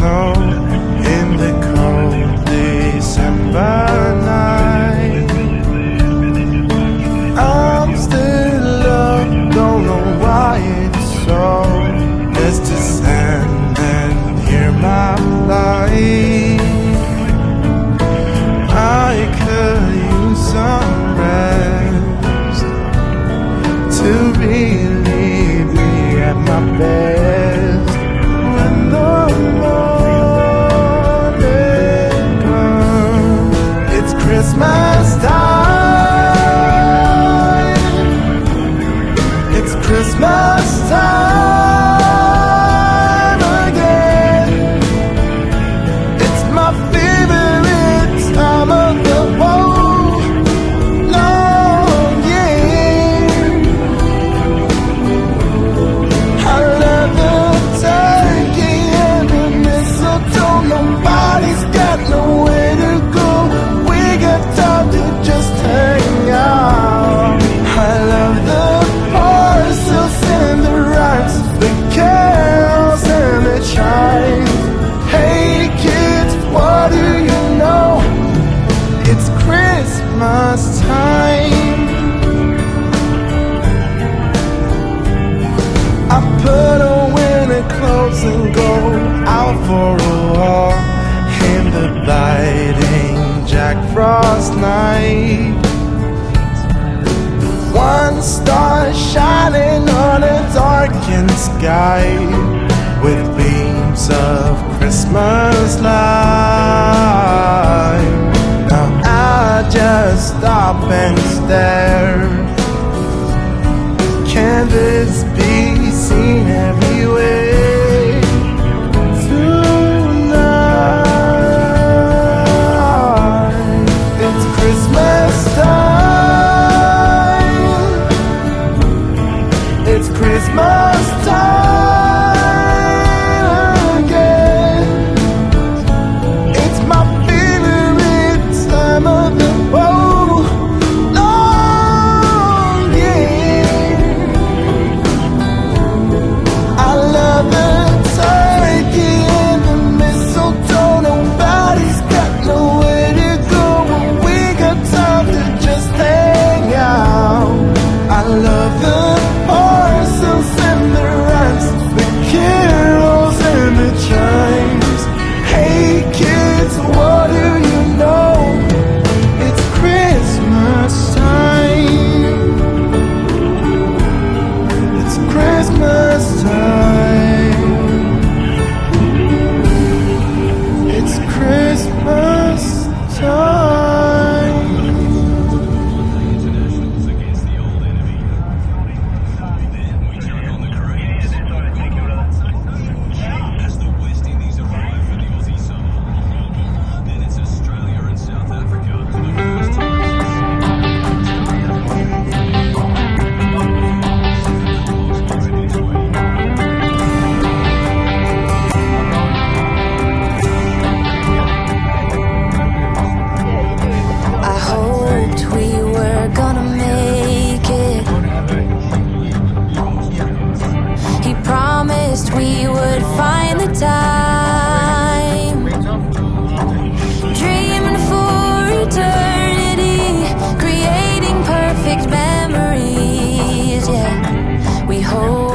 snow in the cold December night. I'm still up, don't know why it's so. Just to stand and hear my plight. I could use some rest to relieve me at my best. When the morning comes, it's Christmas time. It's Christmas time again. It's my favorite time of the whole long year. I love the turkey and the mistletoe. Nobody's got nowhere to go. We got time to just hang out. I love the parcels and the rides, the carols and the chimes. Hey kids, what do you know? It's Christmas time. I put on winter clothes and go out for a walk in the biting Jack Frost night. One star shining on a darkened sky with beams of Christmas light. Now I just stop and stare. Can this be seen everywhere tonight? It's Christmas time. It's Christmas time again. It's my favorite time of the whole long year. I love the turkey and the mistletoe. Nobody's got nowhere to go. We got time to just hang out. I love the parcels and the rhymes, the carols and the chimes. Hey kids, what do you know? It's Christmas time. It's Christmas time. It's Christmas time. As the West Indies arrive for the Aussie summer, then it's Australia and South Africa for the first time. I hoped we were gonna make it. He promised we would find the time. Dreaming for eternity, creating perfect memories. Yeah, we hope